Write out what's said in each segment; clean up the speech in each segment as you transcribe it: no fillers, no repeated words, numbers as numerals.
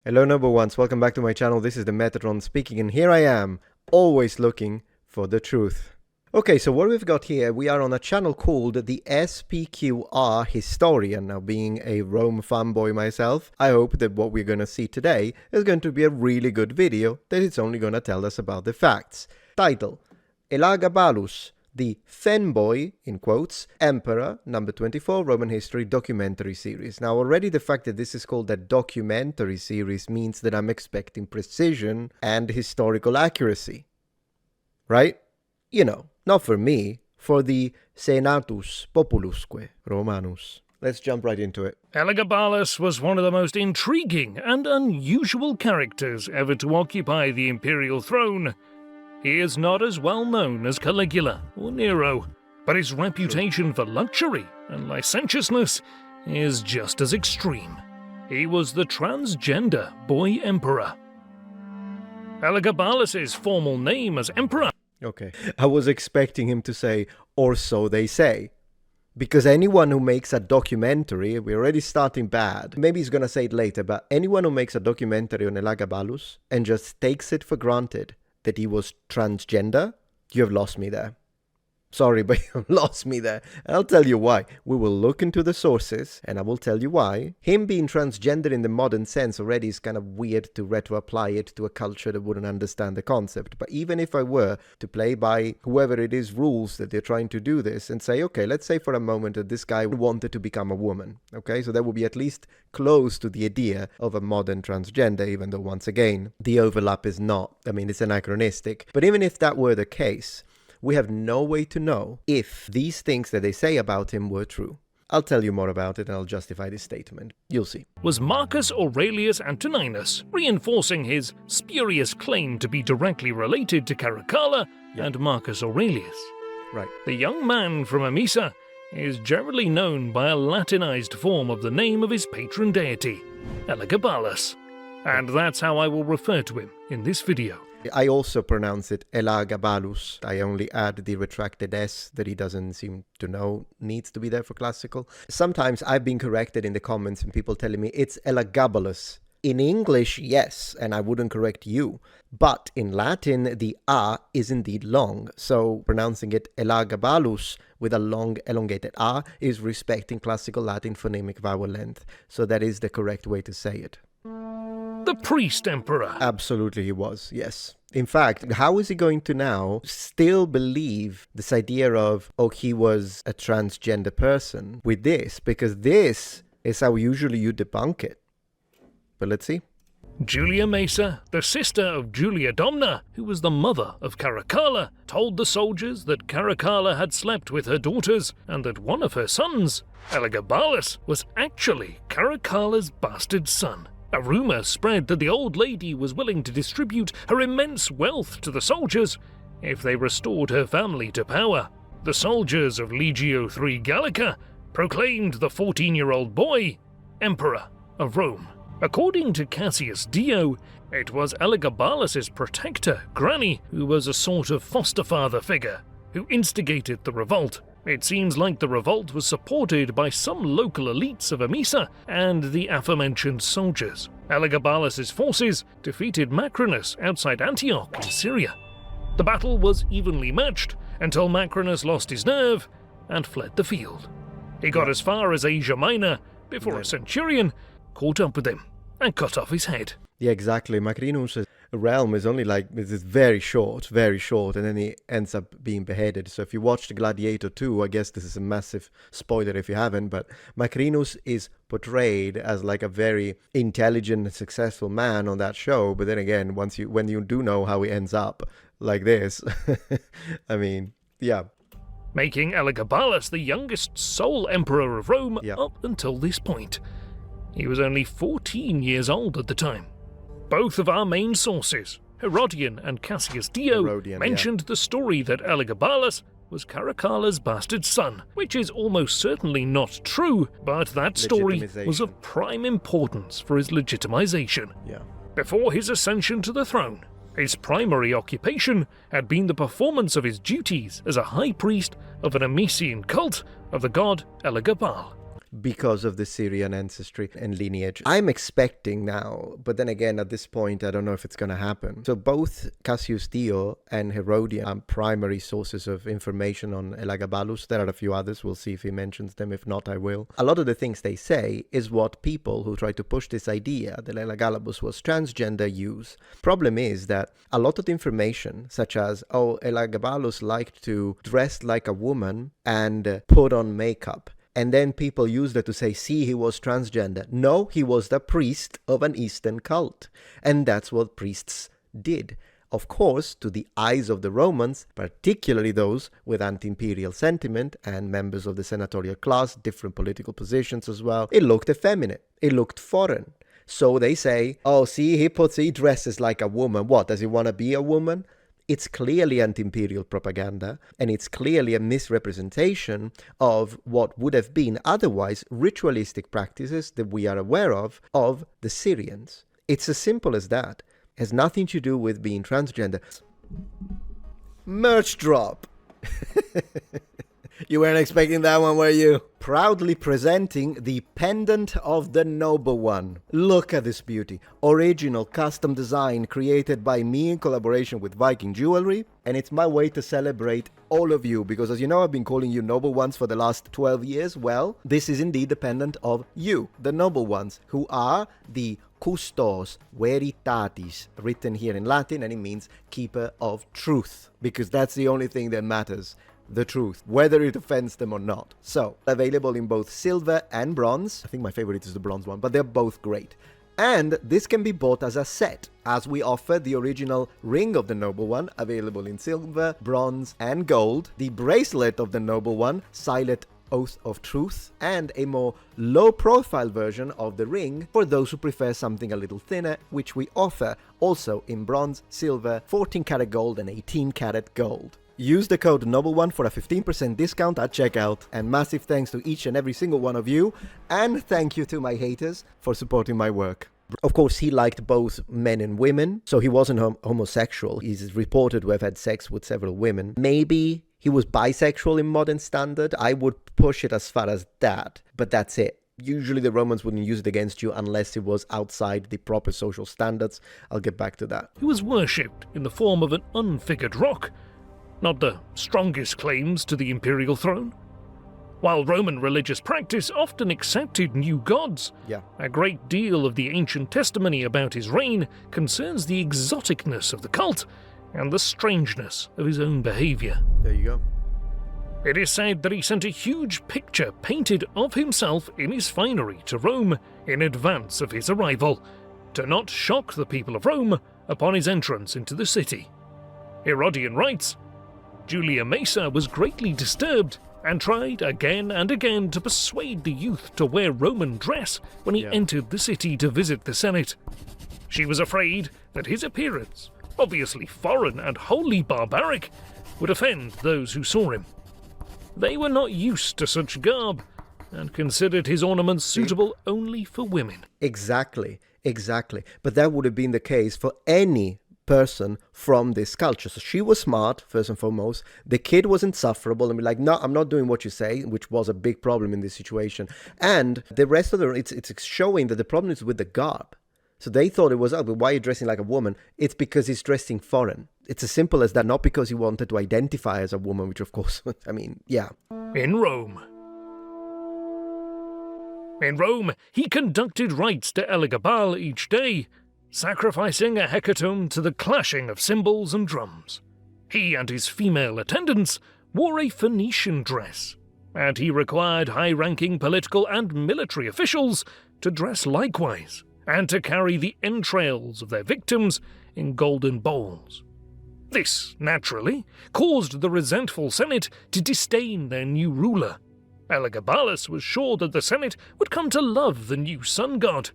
Hello number ones, welcome back to my channel. This is the Metatron speaking, and here I am, always looking for the truth. Okay, so what we've got here, we are on a channel called the SPQR Historian. Now, being a Rome fanboy myself, I hope that what we're going to see today is going to be a really good video, that it's only going to tell us about the facts. Title: Elagabalus, the fanboy, in quotes, Emperor, number 24, Roman History documentary series. Now, already the fact that this is called a documentary series means that I'm expecting precision and historical accuracy. Right? You know, not for me, for the Senatus Populusque Romanus. Let's jump right into it. Elagabalus was one of the most intriguing and unusual characters ever to occupy the imperial throne. He is not as well known as Caligula or Nero, but his reputation for luxury and licentiousness is just as extreme. He was the transgender boy emperor. Elagabalus's formal name as emperor. Okay, I was expecting him to say, or so they say. Because anyone who makes a documentary, we're already starting bad. Maybe he's gonna say it later, but anyone who makes a documentary on Elagabalus and just takes it for granted that he was transgender, you have lost me there. Sorry, but you have lost me there. And I'll tell you why. We will look into the sources, and I will tell you why. Him being transgender in the modern sense already is kind of weird to retro-apply it to a culture that wouldn't understand the concept. But even if I were to play by whoever it is rules that they're trying to do this and say, okay, let's say for a moment that this guy wanted to become a woman. Okay, so that would be at least close to the idea of a modern transgender, even though once again, the overlap is not. I mean, it's anachronistic. But even if that were the case, we have no way to know if these things that they say about him were true. I'll tell you more about it and I'll justify this statement. You'll see. Was Marcus Aurelius Antoninus, reinforcing his spurious claim to be directly related to Caracalla and Marcus Aurelius. Right. The young man from Emesa is generally known by a Latinized form of the name of his patron deity, Elagabalus. And that's how I will refer to him in this video. I also pronounce it Elagabalus. I only add the retracted S that he doesn't seem to know needs to be there for classical. Sometimes I've been corrected in the comments and people telling me it's Elagabalus. In English, yes, and I wouldn't correct you. But in Latin, the A is indeed long. So pronouncing it Elagabalus with a long elongated A is respecting classical Latin phonemic vowel length. So that is the correct way to say it. The priest emperor. Absolutely he was, yes. In fact, how is he going to now still believe this idea of, oh, he was a transgender person with this? Because this is how usually you debunk it. But let's see. Julia Maesa, the sister of Julia Domna, who was the mother of Caracalla, told the soldiers that Caracalla had slept with her daughters and that one of her sons, Elagabalus, was actually Caracalla's bastard son. A rumor spread that the old lady was willing to distribute her immense wealth to the soldiers if they restored her family to power. The soldiers of Legio III Gallica proclaimed the 14-year-old boy Emperor of Rome. According to Cassius Dio, it was Elagabalus's protector, Granny, who was a sort of foster father figure, who instigated the revolt. It seems like the revolt was supported by some local elites of Emesa and the aforementioned soldiers. Elagabalus's forces defeated Macrinus outside Antioch in Syria. The battle was evenly matched until Macrinus lost his nerve and fled the field. He got as far as Asia Minor before a centurion caught up with him and cut off his head. Yeah, exactly. Macrinus' realm is only like, it's very short, and then he ends up being beheaded. So if you watched Gladiator 2, I guess this is a massive spoiler if you haven't, but Macrinus is portrayed as like a very intelligent and successful man on that show. But then again, when you do know how he ends up like this, I mean, yeah. Making Elagabalus the youngest sole emperor of Rome up until this point. He was only 14 years old at the time. Both of our main sources, Herodian and Cassius Dio, mentioned the story that Elagabalus was Caracalla's bastard son, which is almost certainly not true, but that story was of prime importance for his legitimization. Before his ascension to the throne, his primary occupation had been the performance of his duties as a high priest of an Emesian cult of the god Elagabal. because of the Syrian ancestry and lineage. I'm expecting now, but then again, at this point, I don't know if it's going to happen. So both Cassius Dio and Herodian are primary sources of information on Elagabalus. There are a few others. We'll see if he mentions them. If not, I will. A lot of the things they say is what people who try to push this idea that Elagabalus was transgender use. Problem is that a lot of the information, such as, oh, Elagabalus liked to dress like a woman and put on makeup, and then people used it to say, see, he was transgender. No, he was the priest of an Eastern cult. And that's what priests did. Of course, to the eyes of the Romans, particularly those with anti-imperial sentiment and members of the senatorial class, different political positions as well, it looked effeminate. It looked foreign. So they say, oh, see, he dresses like a woman. What, does he want to be a woman? It's clearly anti-imperial propaganda, and it's clearly a misrepresentation of what would have been otherwise ritualistic practices that we are aware of the Syrians. It's as simple as that. It has nothing to do with being transgender. Merch drop! You weren't expecting that one, were you? Proudly presenting the pendant of the noble one. Look at this beauty. Original custom design created by me in collaboration with Viking Jewelry. And it's my way to celebrate all of you, because as you know, I've been calling you noble ones for the last 12 years. Well, this is indeed the pendant of you, the noble ones, who are the custos veritatis, written here in Latin, and it means keeper of truth, because that's the only thing that matters. The truth, whether it offends them or not. So, available in both silver and bronze. I think my favorite is the bronze one, but they're both great. And this can be bought as a set, as we offer the original ring of the noble one, available in silver, bronze, and gold, the bracelet of the noble one, silent oath of truth, and a more low-profile version of the ring for those who prefer something a little thinner, which we offer also in bronze, silver, 14-karat gold, and 18-karat gold. Use the code NOBLE1 for a 15% discount at checkout, and massive thanks to each and every single one of you, and thank you to my haters for supporting my work. Of course, he liked both men and women, so he wasn't homosexual. He's reported to have had sex with several women. Maybe he was bisexual in modern standard. I would push it as far as that, but that's it. Usually the Romans wouldn't use it against you unless it was outside the proper social standards. I'll get back to that. He was worshipped in the form of an unfigured rock, not the strongest claims to the imperial throne. While Roman religious practice often accepted new gods, a great deal of the ancient testimony about his reign concerns the exoticness of the cult and the strangeness of his own behavior. There you go. It is said that he sent a huge picture painted of himself in his finery to Rome in advance of his arrival, to not shock the people of Rome upon his entrance into the city. Herodian writes, Julia Maesa was greatly disturbed and tried again and again to persuade the youth to wear Roman dress when he entered the city to visit the Senate. She was afraid that his appearance, obviously foreign and wholly barbaric, would offend those who saw him. They were not used to such garb and considered his ornaments suitable only for women. Exactly. But that would have been the case for any person from this culture. So she was smart, first and foremost. The kid was insufferable and be like, no, I'm not doing what you say, which was a big problem in this situation. And the rest of it's showing that the problem is with the garb. So they thought it was, oh, but why are you dressing like a woman? It's because he's dressing foreign. It's as simple as that, not because he wanted to identify as a woman, which of course, I mean, yeah. In Rome, he conducted rites to Elagabal each day, sacrificing a hecatomb to the clashing of cymbals and drums. He and his female attendants wore a Phoenician dress, and he required high-ranking political and military officials to dress likewise, and to carry the entrails of their victims in golden bowls. This, naturally, caused the resentful Senate to disdain their new ruler. Elagabalus was sure that the Senate would come to love the new sun god,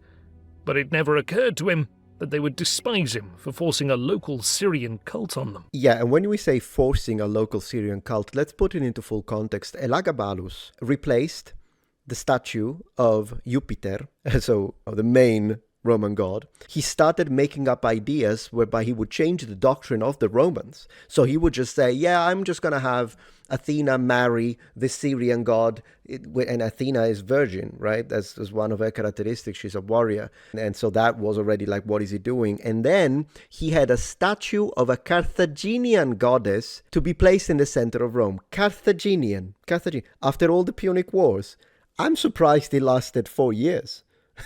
but it never occurred to him that they would despise him for forcing a local Syrian cult on them. Yeah, and when we say forcing a local Syrian cult, let's put it into full context. Elagabalus replaced the statue of Jupiter, so the main Roman god, he started making up ideas whereby he would change the doctrine of the Romans. So he would just say, yeah, I'm just going to have Athena marry the Syrian god, and Athena is virgin, right? As one of her characteristics, she's a warrior. And so that was already like, what is he doing? And then he had a statue of a Carthaginian goddess to be placed in the center of Rome. Carthaginian. After all the Punic Wars. I'm surprised it lasted 4 years.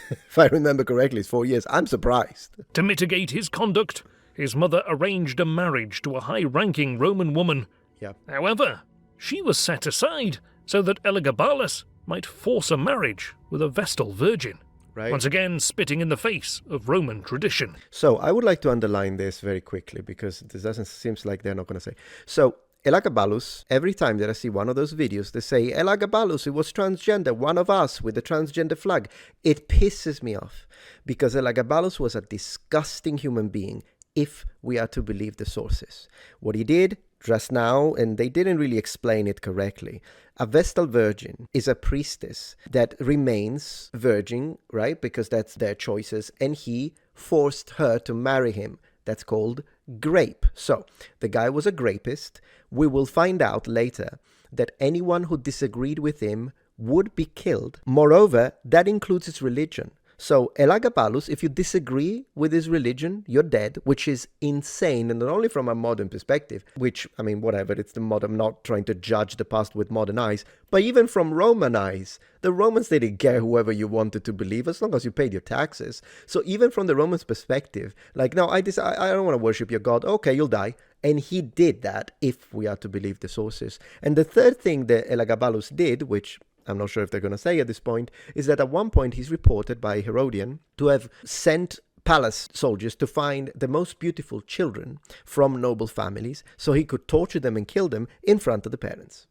If I remember correctly, it's 4 years. I'm surprised. To mitigate his conduct, his mother arranged a marriage to a high-ranking Roman woman. Yeah. However, she was set aside so that Elagabalus might force a marriage with a Vestal virgin, Right. once again spitting in the face of Roman tradition. So I would like to underline this very quickly because this seems like they're not going to say. So Elagabalus, every time that I see one of those videos, they say, Elagabalus, it was transgender, one of us with the transgender flag. It pisses me off because Elagabalus was a disgusting human being if we are to believe the sources. What he did just now, and they didn't really explain it correctly, a Vestal virgin is a priestess that remains virgin, right? Because that's their choices, and he forced her to marry him. That's called grape. So the guy was a grapist. We will find out later that anyone who disagreed with him would be killed. Moreover, that includes his religion. So Elagabalus, if you disagree with his religion, you're dead, which is insane, and not only from a modern perspective, which, I mean, whatever, it's the modern, I'm not trying to judge the past with modern eyes, but even from Roman eyes. The Romans, they didn't care whoever you wanted to believe as long as you paid your taxes. So even from the Romans' perspective, like, no, I don't want to worship your God. Okay, you'll die. And he did that, if we are to believe the sources. And the third thing that Elagabalus did, which I'm not sure if they're going to say at this point, is that at one point he's reported by Herodian to have sent palace soldiers to find the most beautiful children from noble families so he could torture them and kill them in front of the parents.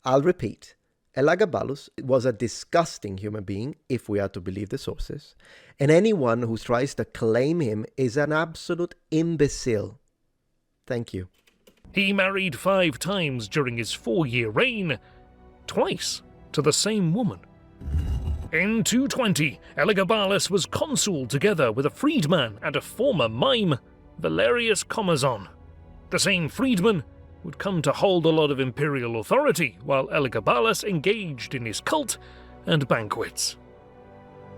I'll repeat. Elagabalus was a disgusting human being, if we are to believe the sources, and anyone who tries to claim him is an absolute imbecile. Thank you. He married 5 times during his 4-year reign, twice to the same woman. In 220, Elagabalus was consul together with a freedman and a former mime, Valerius Comazon. The same freedman would come to hold a lot of imperial authority while Elagabalus engaged in his cult and banquets.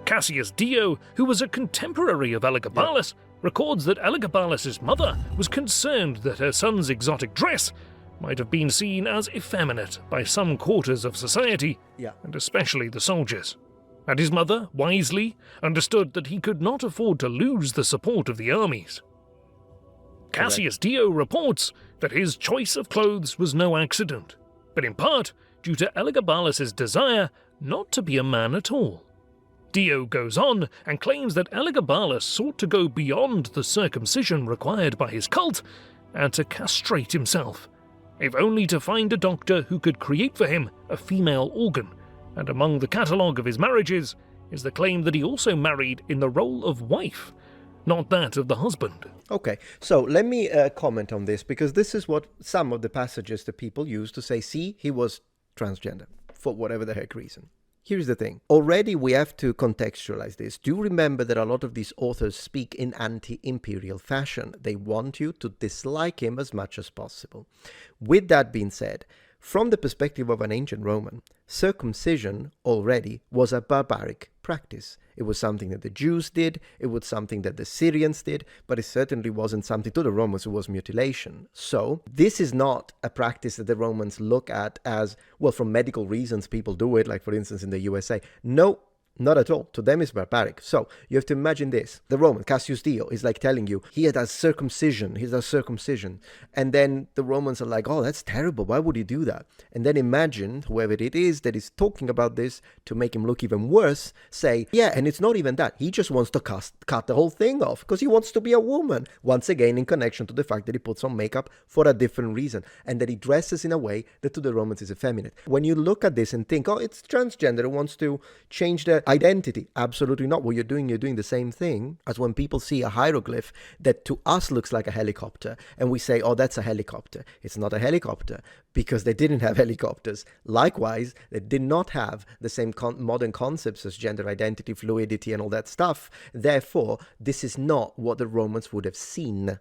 Cassius Dio, who was a contemporary of Elagabalus, records that Elagabalus' mother was concerned that her son's exotic dress might have been seen as effeminate by some quarters of society, and especially the soldiers. And his mother, wisely, understood that he could not afford to lose the support of the armies. Cassius Dio reports that his choice of clothes was no accident, but in part due to Elagabalus' desire not to be a man at all. Dio goes on and claims that Elagabalus sought to go beyond the circumcision required by his cult and to castrate himself, if only to find a doctor who could create for him a female organ, and among the catalogue of his marriages is the claim that he also married in the role of wife, not that of the husband. Okay, so let me comment on this, because this is what some of the passages that people use to say, see, he was transgender, for whatever the heck reason. Here's the thing. Already we have to contextualize this. Do remember that a lot of these authors speak in anti-imperial fashion. They want you to dislike him as much as possible. With that being said, from the perspective of an ancient Roman, circumcision already was a barbaric practice. It was something that the Jews did, it was something that the Syrians did, but it certainly wasn't something to the Romans. It was mutilation. So this is not a practice that the Romans look at as, well, for medical reasons people do it, like for instance in the USA. No, not at all. To them it's barbaric. So you have to imagine this. The Roman, Cassius Dio, is like telling you, he does circumcision. And then the Romans are like, oh, that's terrible. Why would he do that? And then imagine whoever it is that is talking about this to make him look even worse, say, yeah, and it's not even that. He just wants to cut the whole thing off because he wants to be a woman. Once again, in connection to the fact that he puts on makeup for a different reason and that he dresses in a way that to the Romans is effeminate. When you look at this and think, oh, it's transgender, it wants to change the identity. Absolutely not. What you're doing the same thing as when people see a hieroglyph that to us looks like a helicopter, and we say, oh, that's a helicopter. It's not a helicopter, because they didn't have helicopters. Likewise, they did not have the same modern concepts as gender identity, fluidity, and all that stuff. Therefore, this is not what the Romans would have seen.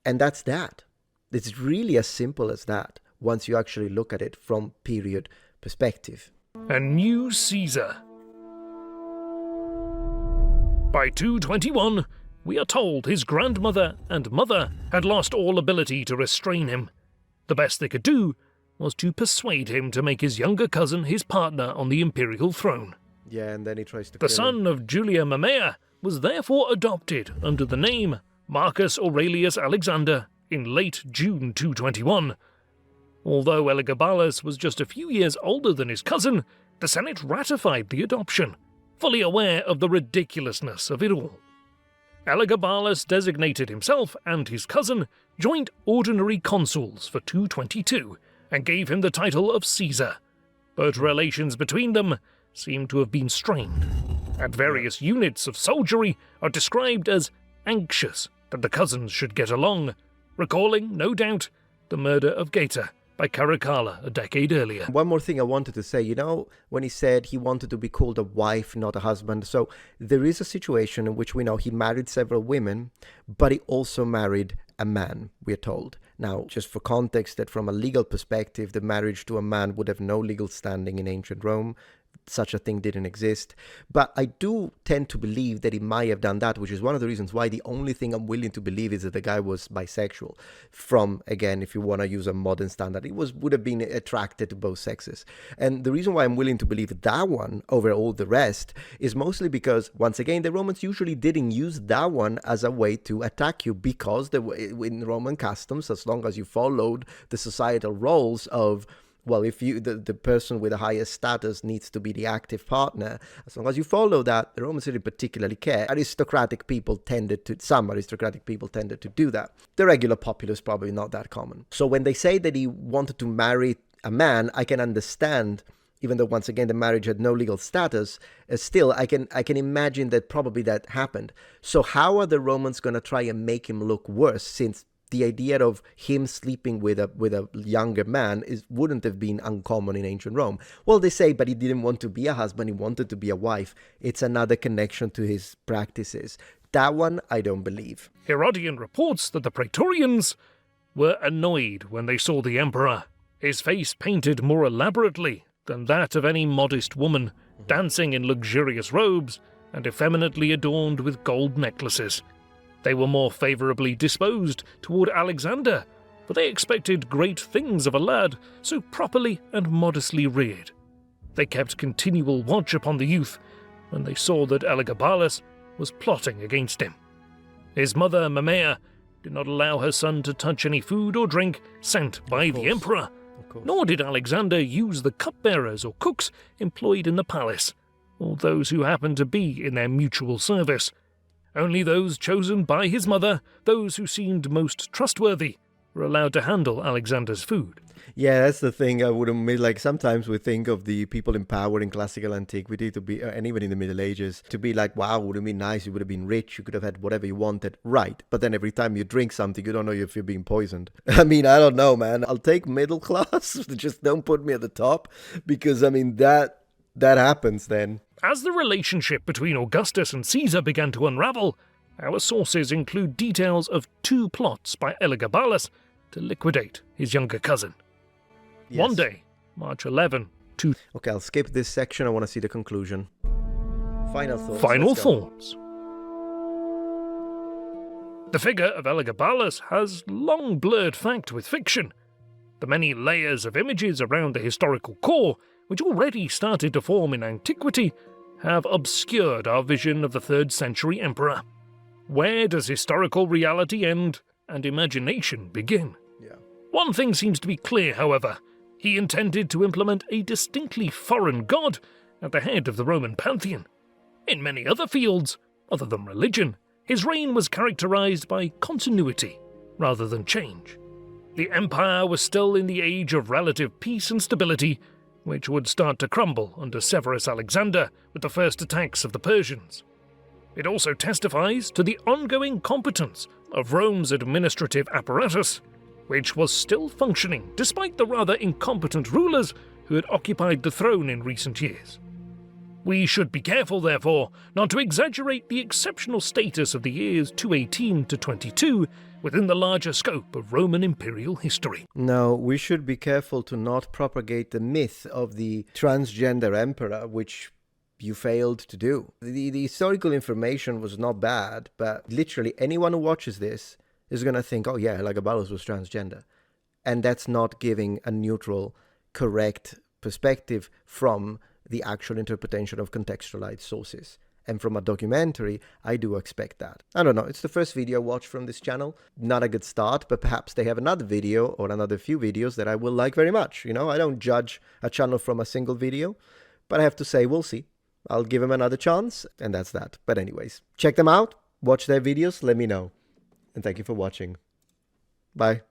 And that's that. It's really as simple as that, once you actually look at it from period perspective. A new Caesar. By 221, we are told his grandmother and mother had lost all ability to restrain him. The best they could do was to persuade him to make his younger cousin his partner on the imperial throne. Yeah, and then he tries to The kill son him. of Julia Mamaea was therefore adopted under the name Marcus Aurelius Alexander in late June 221. Although Elagabalus was just a few years older than his cousin, the Senate ratified the adoption, fully aware of the ridiculousness of it all. Elagabalus designated himself and his cousin joint ordinary consuls for 222 and gave him the title of Caesar, but relations between them seem to have been strained, and various units of soldiery are described as anxious that the cousins should get along, recalling, no doubt, the murder of Geta by Caracalla a decade earlier. One more thing I wanted to say, when he said he wanted to be called a wife, not a husband. So there is a situation in which we know he married several women, but he also married a man, we're told. Now, just for context, that from a legal perspective, the marriage to a man would have no legal standing in ancient Rome. Such a thing didn't exist. But I do tend to believe that he might have done that, which is one of the reasons why the only thing I'm willing to believe is that the guy was bisexual. From, again, if you want to use a modern standard, he would have been attracted to both sexes. And the reason why I'm willing to believe that one over all the rest is mostly because, once again, the Romans usually didn't use that one as a way to attack you, because in Roman customs, as long as you followed the societal roles of, well, if the person with the highest status needs to be the active partner, as long as you follow that, the Romans didn't particularly care. Some aristocratic people tended to do that. The regular populace probably not that common. So when they say that he wanted to marry a man, I can understand, even though once again the marriage had no legal status, still I can imagine that probably that happened. So how are the Romans going to try and make him look worse, since the idea of him sleeping with a younger man wouldn't have been uncommon in ancient Rome? Well, they say, but he didn't want to be a husband, he wanted to be a wife. It's another connection to his practices. That one, I don't believe. Herodian reports that the Praetorians were annoyed when they saw the emperor, his face painted more elaborately than that of any modest woman, dancing in luxurious robes and effeminately adorned with gold necklaces. They were more favourably disposed toward Alexander, for they expected great things of a lad so properly and modestly reared. They kept continual watch upon the youth when they saw that Elagabalus was plotting against him. His mother, Mamaea, did not allow her son to touch any food or drink sent by the emperor, nor did Alexander use the cupbearers or cooks employed in the palace, or those who happened to be in their mutual service. Only those chosen by his mother, those who seemed most trustworthy, were allowed to handle Alexander's food. Yeah, that's the thing. I would admit, like, sometimes we think of the people in power in classical antiquity to be, and even in the Middle Ages, to be like, wow, would have been nice, you would have been rich, you could have had whatever you wanted. Right. But then every time you drink something, you don't know if you're being poisoned. I mean, I don't know, man. I'll take middle class. Just don't put me at the top, because, I mean, that happens then. As the relationship between Augustus and Caesar began to unravel, our sources include details of 2 plots by Elagabalus to liquidate his younger cousin. Yes. One day, March 11, Okay, I'll skip this section. I want to see the conclusion. Final thoughts. Final Let's go. thoughts. The figure of Elagabalus has long blurred fact with fiction. The many layers of images around the historical core, which already started to form in antiquity, have obscured our vision of the 3rd century emperor. Where does historical reality end and imagination begin? Yeah. One thing seems to be clear, however. He intended to implement a distinctly foreign god at the head of the Roman pantheon. In many other fields, other than religion, his reign was characterized by continuity rather than change. The empire was still in the age of relative peace and stability, which would start to crumble under Severus Alexander with the first attacks of the Persians. It also testifies to the ongoing competence of Rome's administrative apparatus, which was still functioning despite the rather incompetent rulers who had occupied the throne in recent years. We should be careful, therefore, not to exaggerate the exceptional status of the years 218 to 22 within the larger scope of Roman imperial history. No, we should be careful to not propagate the myth of the transgender emperor, which you failed to do. The historical information was not bad, but literally anyone who watches this is going to think, oh yeah, Elagabalus was transgender. And that's not giving a neutral, correct perspective from the actual interpretation of contextualized sources. And from a documentary, I do expect that. I don't know, it's the first video I watched from this channel. Not a good start, but perhaps they have another video or another few videos that I will like very much. You know, I don't judge a channel from a single video, but I have to say, we'll see. I'll give them another chance, and that's that. But anyways, check them out, watch their videos, let me know. And thank you for watching. Bye.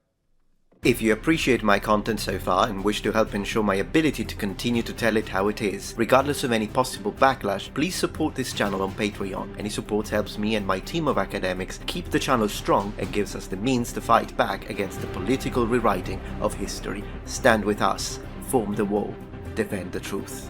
If you appreciate my content so far and wish to help ensure my ability to continue to tell it how it is, regardless of any possible backlash, please support this channel on Patreon. Any support helps me and my team of academics keep the channel strong and gives us the means to fight back against the political rewriting of history. Stand with us, form the wall, defend the truth.